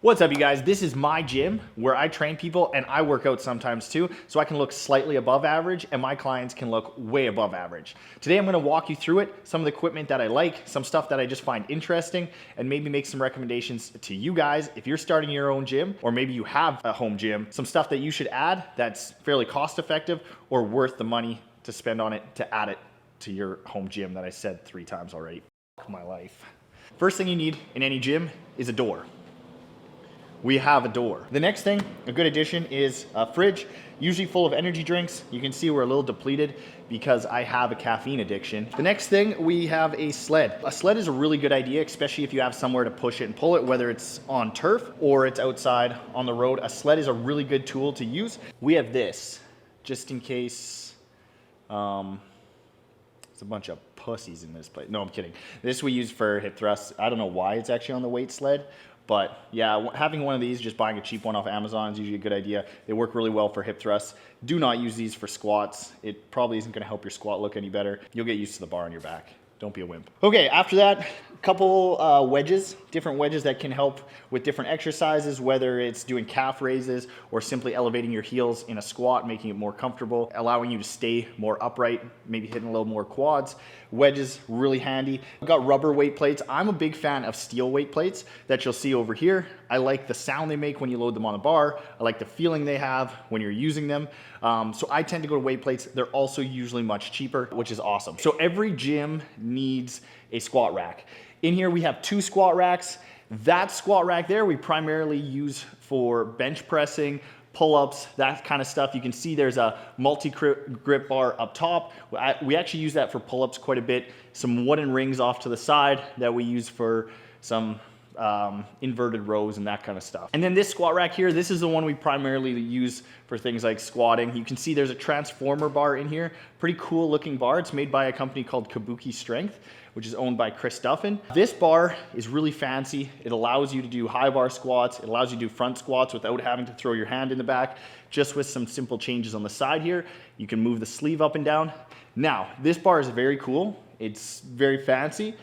What's up, you guys? This is my gym where I train people and I work out sometimes too, so I can look slightly above average and my clients can look way above average. Today I'm gonna walk you through it, some of the equipment that I like, some stuff that I just find interesting, and maybe make some recommendations to you guys if you're starting your own gym, or maybe you have a home gym, some stuff that you should add that's fairly cost effective or worth the money to spend on it to add it to your home gym that I said 3 times already. Fuck my life. First thing you need in any gym is a door. We have a door. The next thing, a good addition, is a fridge, usually full of energy drinks. You can see we're a little depleted because I have a caffeine addiction. The next thing, we have a sled. A sled is a really good idea, especially if you have somewhere to push it and pull it, whether it's on turf or it's outside on the road. A sled is a really good tool to use. We have this, just in case, there's a bunch of pussies in this place. No, I'm kidding. This we use for hip thrusts. I don't know why it's actually on the weight sled, but yeah, having one of these, just buying a cheap one off Amazon is usually a good idea. They work really well for hip thrusts. Do not use these for squats. It probably isn't gonna help your squat look any better. You'll get used to the bar on your back. Don't be a wimp. Okay, after that, a couple wedges, different wedges that can help with different exercises, whether it's doing calf raises or simply elevating your heels in a squat, making it more comfortable, allowing you to stay more upright, maybe hitting a little more quads. Wedges, really handy. I've got rubber weight plates. I'm a big fan of steel weight plates that you'll see over here. I like the sound they make when you load them on the bar. I like the feeling they have when you're using them. So I tend to go to weight plates. They're also usually much cheaper, which is awesome. So every gym needs a squat rack. In here we have 2 squat racks. That squat rack there we primarily use for bench pressing, pull-ups, that kind of stuff. You can see there's a multi-grip bar up top. We actually use that for pull-ups quite a bit. Some wooden rings off to the side that we use for some inverted rows and that kind of stuff. And then this squat rack here, this is the one we primarily use for things like squatting. You can see there's a transformer bar in here. Pretty cool looking bar. It's made by a company called Kabuki Strength, which is owned by Chris Duffin. This bar is really fancy. It allows you to do high bar squats. It allows you to do front squats without having to throw your hand in the back. Just with some simple changes on the side here, you can move the sleeve up and down. Now, this bar is very cool. It's very fancy.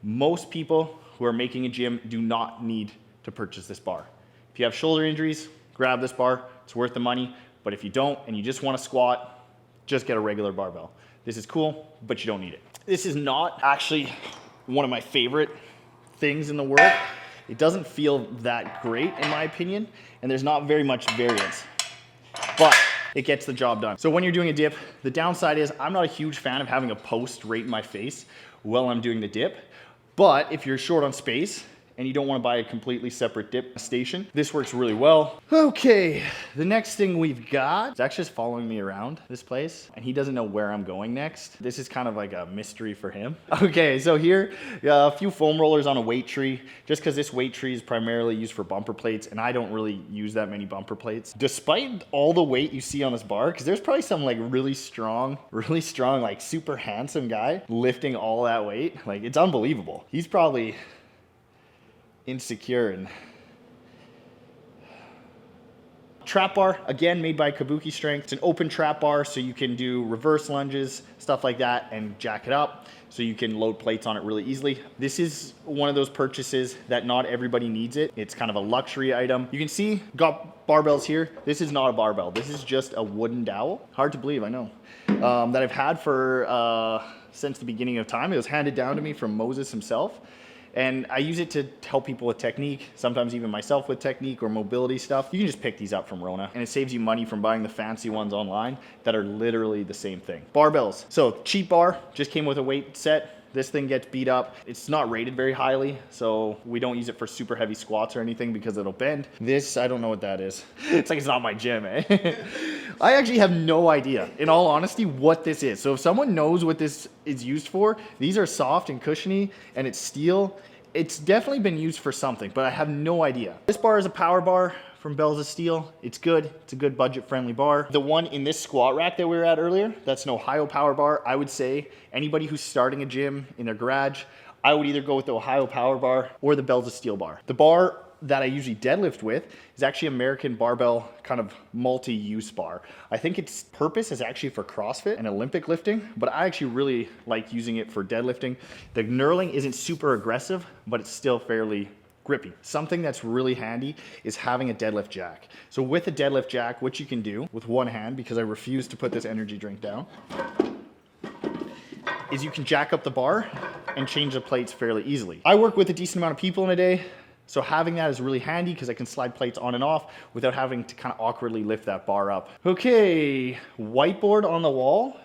Most people who are making a gym do not need to purchase this bar. If you have shoulder injuries, grab this bar. It's worth the money. But if you don't and you just want to squat, just get a regular barbell. This is cool, but you don't need it. This is not actually one of my favorite things in the world. It doesn't feel that great in my opinion, and there's not very much variance, but it gets the job done. So when you're doing a dip, the downside is I'm not a huge fan of having a post right in my face while I'm doing the dip. But if you're short on space and you don't want to buy a completely separate dip station, this works really well. Okay, the next thing we've got, Zach's just following me around this place and he doesn't know where I'm going next. This is kind of like a mystery for him. Okay, so here, a few foam rollers on a weight tree, just because this weight tree is primarily used for bumper plates and I don't really use that many bumper plates. Despite all the weight you see on this bar, because there's probably some like really strong, like super handsome guy lifting all that weight. Like it's unbelievable. He's probably insecure. And trap bar, again made by Kabuki Strength. It's an open trap bar, so you can do reverse lunges, stuff like that, and jack it up so you can load plates on it really easily. This is one of those purchases that not everybody needs it. It's kind of a luxury item. You can see, got barbells here. This is not a barbell. This is just a wooden dowel. Hard to believe, I know. That I've had for since the beginning of time. It was handed down to me from Moses himself. And I use it to help people with technique, sometimes even myself with technique or mobility stuff. You can just pick these up from Rona, and it saves you money from buying the fancy ones online that are literally the same thing. Barbells. So cheap bar, just came with a weight set. This thing gets beat up. It's not rated very highly, so we don't use it for super heavy squats or anything because it'll bend. This, I don't know what that is. It's like it's not my gym, eh? I actually have no idea, in all honesty, what this is. So if someone knows what this is used for, these are soft and cushiony and it's steel. It's definitely been used for something, but I have no idea. This bar is a power bar from Bells of Steel. It's good. It's a good budget-friendly bar. The one in this squat rack that we were at earlier, that's an Ohio power bar. I would say anybody who's starting a gym in their garage, I would either go with the Ohio power bar or the Bells of Steel bar. The bar that I usually deadlift with is actually American barbell kind of multi-use bar. I think its purpose is actually for CrossFit and Olympic lifting, but I actually really like using it for deadlifting. The knurling isn't super aggressive, but it's still fairly grippy. Something that's really handy is having a deadlift jack. So with a deadlift jack, what you can do with one hand, because I refuse to put this energy drink down, is you can jack up the bar and change the plates fairly easily. I work with a decent amount of people in a day, so having that is really handy because I can slide plates on and off without having to kind of awkwardly lift that bar up. Okay, whiteboard on the wall.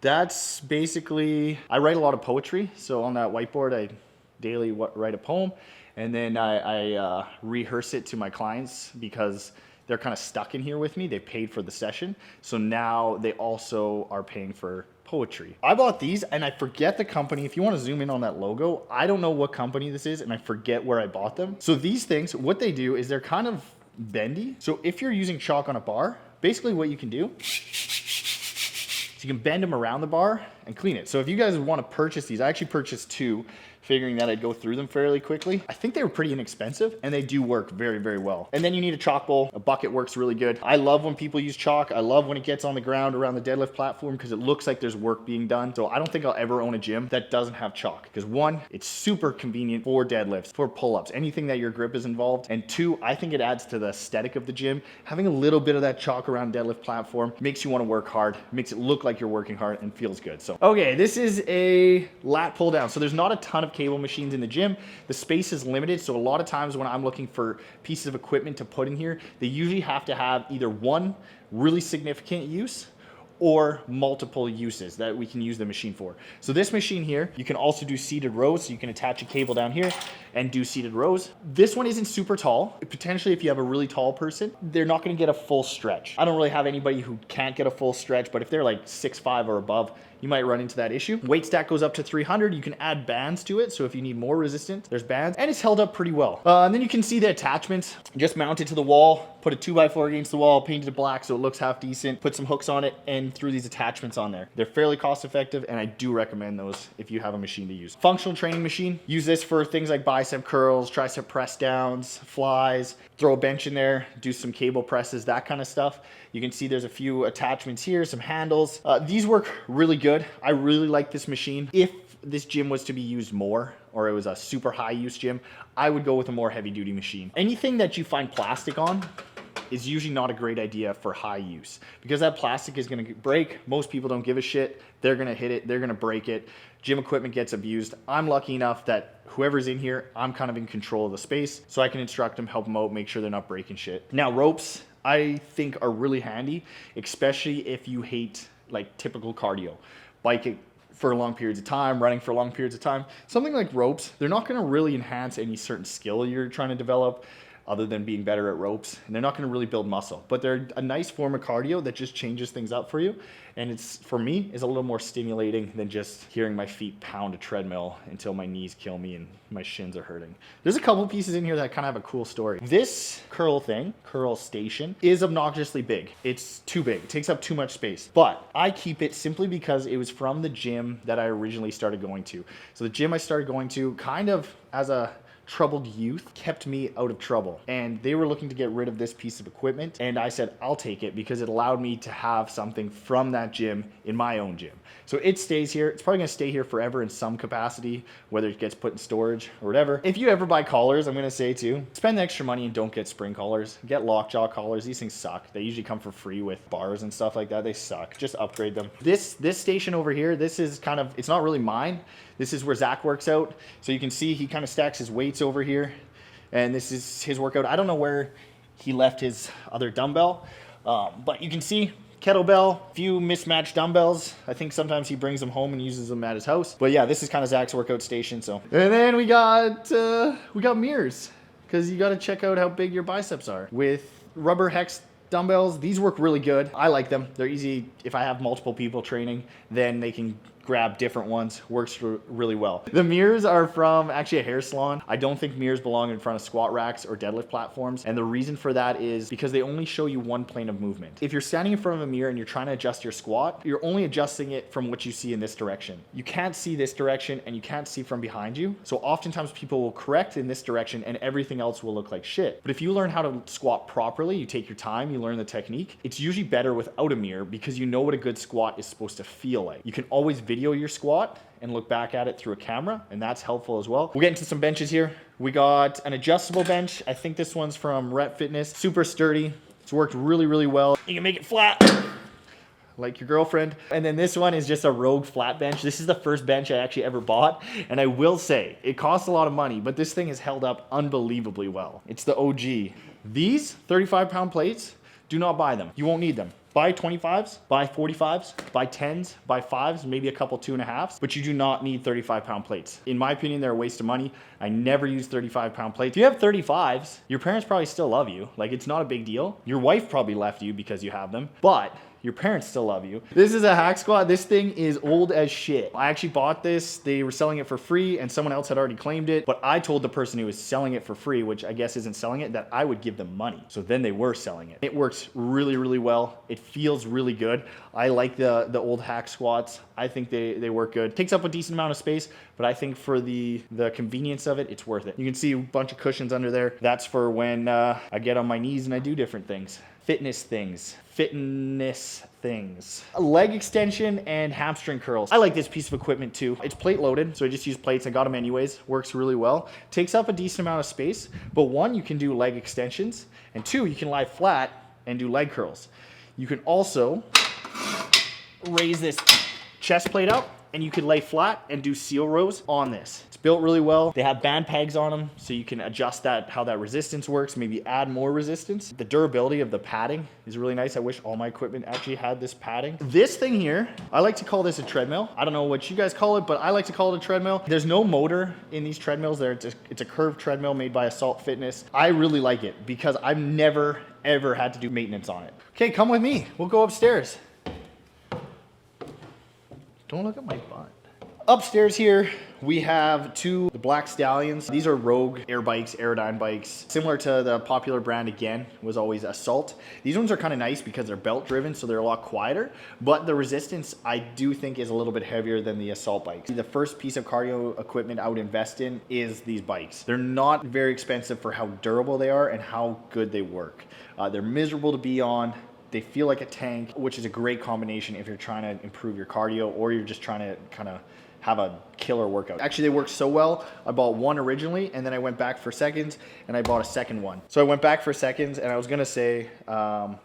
That's basically, I write a lot of poetry. So on that whiteboard, I daily write a poem, and then I rehearse it to my clients because they're kind of stuck in here with me. They paid for the session. So now they also are paying for poetry. I bought these and I forget the company. If you want to zoom in on that logo, I don't know what company this is and I forget where I bought them. So these things, what they do is they're kind of bendy. So if you're using chalk on a bar, basically what you can do is you can bend them around the bar and clean it. So if you guys want to purchase these, I actually purchased 2, figuring that I'd go through them fairly quickly. I think they were pretty inexpensive and they do work very, very well. And then you need a chalk bowl. A bucket works really good. I love when people use chalk. I love when it gets on the ground around the deadlift platform because it looks like there's work being done. So I don't think I'll ever own a gym that doesn't have chalk because 1, it's super convenient for deadlifts, for pull-ups, anything that your grip is involved. And 2, I think it adds to the aesthetic of the gym. Having a little bit of that chalk around deadlift platform makes you want to work hard, makes it look like you're working hard and feels good. So, okay, this is a lat pull down. So there's not a ton of cable machines in the gym. The space is limited, so a lot of times when I'm looking for pieces of equipment to put in here, they usually have to have either one really significant use or multiple uses that we can use the machine for. So this machine here, you can also do seated rows, so you can attach a cable down here and do seated rows. This one isn't super tall. Potentially if you have a really tall person, they're not gonna get a full stretch. I don't really have anybody who can't get a full stretch, but if they're like 6'5" or above, you might run into that issue. Weight stack goes up to 300. You can add bands to it. So if you need more resistance, there's bands, and it's held up pretty well. And then you can see the attachments. Just mount it to the wall, put a 2x4 against the wall, painted it black so it looks half decent, put some hooks on it, and threw these attachments on there. They're fairly cost effective, and I do recommend those if you have a machine to use. Functional training machine. Use this for things like bicep curls, tricep press downs, flies, throw a bench in there, do some cable presses, that kind of stuff. You can see there's a few attachments here, some handles. These work really good. I really like this machine. If this gym was to be used more, or it was a super high use gym, I would go with a more heavy duty machine. Anything that you find plastic on is usually not a great idea for high use because that plastic is gonna break. Most people don't give a shit. They're gonna hit it, they're gonna break it. Gym equipment gets abused. I'm lucky enough that whoever's in here, I'm kind of in control of the space so I can instruct them, help them out, make sure they're not breaking shit. Now ropes, I think are really handy, especially if you hate like typical cardio. Biking for long periods of time, running for long periods of time. Something like ropes, they're not gonna really enhance any certain skill you're trying to develop other than being better at ropes. And they're not gonna really build muscle, but they're a nice form of cardio that just changes things up for you. And it's, for me, is a little more stimulating than just hearing my feet pound a treadmill until my knees kill me and my shins are hurting. There's a couple pieces in here that kind of have a cool story. This curl thing, curl station, is obnoxiously big. It's too big, it takes up too much space. But I keep it simply because it was from the gym that I originally started going to. So the gym I started going to kind of as a troubled youth kept me out of trouble, and they were looking to get rid of this piece of equipment, and I said I'll take it because it allowed me to have something from that gym in my own gym. So it stays here. It's probably gonna stay here forever in some capacity, whether it gets put in storage or whatever. If you ever buy collars, I'm gonna say too, spend the extra money and don't get spring collars. Get lockjaw collars. These things suck. They usually come for free with bars and stuff like that. They suck. Just upgrade them. This station over here, this is kind of, it's not really mine. This is where Zach works out. So you can see he kind of stacks his weights over here, and this is his workout. I don't know where he left his other dumbbell, but you can see kettlebell, few mismatched dumbbells. I think sometimes he brings them home and uses them at his house. But yeah, this is kind of Zach's workout station. So, and then we got mirrors, because you got to check out how big your biceps are with rubber hex dumbbells. These work really good. I like them. They're easy. If I have multiple people training, then they can grab different ones. Works really well. The mirrors are from actually a hair salon. I don't think mirrors belong in front of squat racks or deadlift platforms, and the reason for that is because they only show you one plane of movement. If you're standing in front of a mirror and you're trying to adjust your squat, you're only adjusting it from what you see in this direction. You can't see this direction and you can't see from behind you. So oftentimes people will correct in this direction and everything else will look like shit. But if you learn how to squat properly, you take your time, you learn the technique, it's usually better without a mirror because you know what a good squat is supposed to feel like. You can always video your squat and look back at it through a camera, and that's helpful as well. We'll get into some benches here. We got an adjustable bench. I think this one's from Rep Fitness. Super sturdy. It's worked really, really well. You can make it flat, like your girlfriend. And then this one is just a Rogue flat bench. This is the first bench I actually ever bought. And I will say, it costs a lot of money, but this thing has held up unbelievably well. It's the OG. These 35-pound plates, do not buy them. You won't need them. Buy 25s, buy 45s, buy 10s, buy 5s, maybe a couple 2.5s, but you do not need 35-pound plates. In my opinion, they're a waste of money. I never use 35-pound plates. If you have 35s, your parents probably still love you. Like, it's not a big deal. Your wife probably left you because you have them, but your parents still love you. This is a hack squat. This thing is old as shit. I actually bought this. They were selling it for free and someone else had already claimed it. But I told the person who was selling it for free, which I guess isn't selling it, that I would give them money. So then they were selling it. It works really, really well. It feels really good. I like the old hack squats. I think they work good. Takes up a decent amount of space, but I think for the convenience of it, it's worth it. You can see a bunch of cushions under there. That's for when I get on my knees and I do different things. Fitness things. A leg extension and hamstring curls. I like this piece of equipment too. It's plate loaded, so I just use plates. I got them anyways. Works really well. Takes up a decent amount of space, but one, you can do leg extensions, and two, you can lie flat and do leg curls. You can also raise this chest plate up, and you can lay flat and do seal rows on this. It's built really well. They have band pegs on them, so you can adjust that, how that resistance works, maybe add more resistance. The durability of the padding is really nice. I wish all my equipment actually had this padding. This thing here, I like to call this a treadmill. I don't know what you guys call it, but I like to call it a treadmill. There's no motor in these treadmills. It's a curved treadmill made by Assault Fitness. I really like it because I've never, ever had to do maintenance on it. Okay, come with me. We'll go upstairs. Don't look at my butt. Upstairs here, we have two Black Stallions. These are Rogue air bikes, Aerodyne bikes. Similar to the popular brand again, was always Assault. These ones are kind of nice because they're belt driven, so they're a lot quieter, but the resistance I do think is a little bit heavier than the Assault bikes. The first piece of cardio equipment I would invest in is these bikes. They're not very expensive for how durable they are and how good they work. They're miserable to be on. They feel like a tank, which is a great combination if you're trying to improve your cardio or you're just trying to kind of have a killer workout. Actually, they work so well. I bought one originally and then I went back for seconds and I bought a second one. So I went back for seconds and I was gonna say,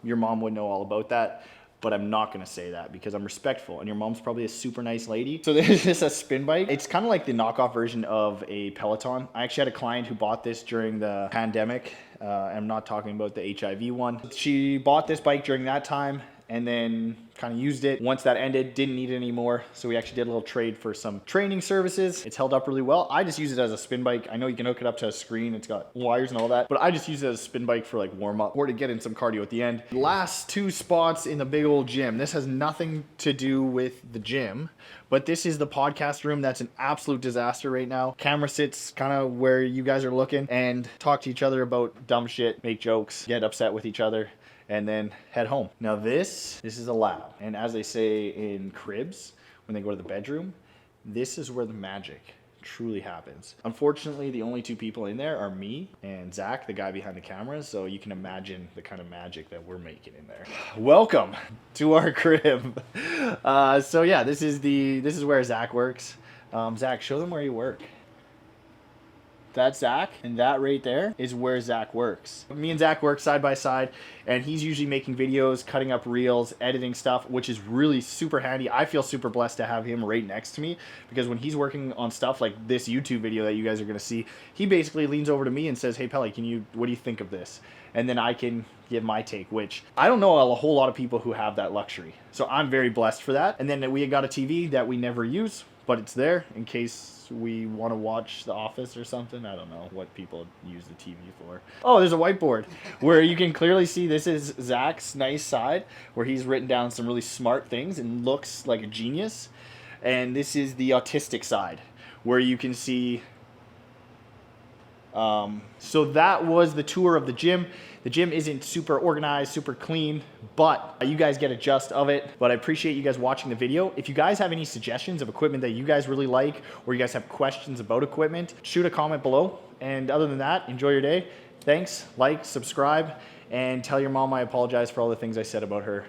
your mom would know all about that, but I'm not gonna say that because I'm respectful and your mom's probably a super nice lady. So this is a spin bike. It's kind of like the knockoff version of a Peloton. I actually had a client who bought this during the pandemic. I'm not talking about the HIV one. She bought this bike during that time and then kind of used it. Once that ended, didn't need it anymore. So we actually did a little trade for some training services. It's held up really well. I just use it as a spin bike. I know you can hook it up to a screen. It's got wires and all that, but I just use it as a spin bike for like warm up or to get in some cardio at the end. Last two spots in the big old gym. This has nothing to do with the gym, but this is the podcast room. That's an absolute disaster right now. Camera sits kind of where you guys are looking and talk to each other about dumb shit, make jokes, get upset with each other, and then head home. Now this is a lab. And as they say in cribs, when they go to the bedroom, this is where the magic truly happens. Unfortunately, the only two people in there are me and Zach, the guy behind the camera. So you can imagine the kind of magic that we're making in there. Welcome to our crib. So yeah, this is where Zach works. Zach, show them where you work. That's Zach, and that right there is where Zach works. Me and Zach work side by side, and he's usually making videos, cutting up reels, editing stuff, which is really super handy. I feel super blessed to have him right next to me, because when he's working on stuff like this YouTube video that you guys are gonna see, he basically leans over to me and says, hey Pelle, what do you think of this? And then I can give my take, which I don't know a whole lot of people who have that luxury. So I'm very blessed for that. And then we got a TV that we never use, but it's there in case we want to watch The Office or something. I don't know what people use the TV for. Oh, there's a whiteboard where you can clearly see this is Zach's nice side where he's written down some really smart things and looks like a genius. And this is the autistic side where you can see. So that was the tour of the gym. The gym isn't super organized, super clean, but you guys get a gist of it. But I appreciate you guys watching the video. If you guys have any suggestions of equipment that you guys really like, or you guys have questions about equipment, shoot a comment below. And other than that, enjoy your day. Thanks, like, subscribe, and tell your mom I apologize for all the things I said about her.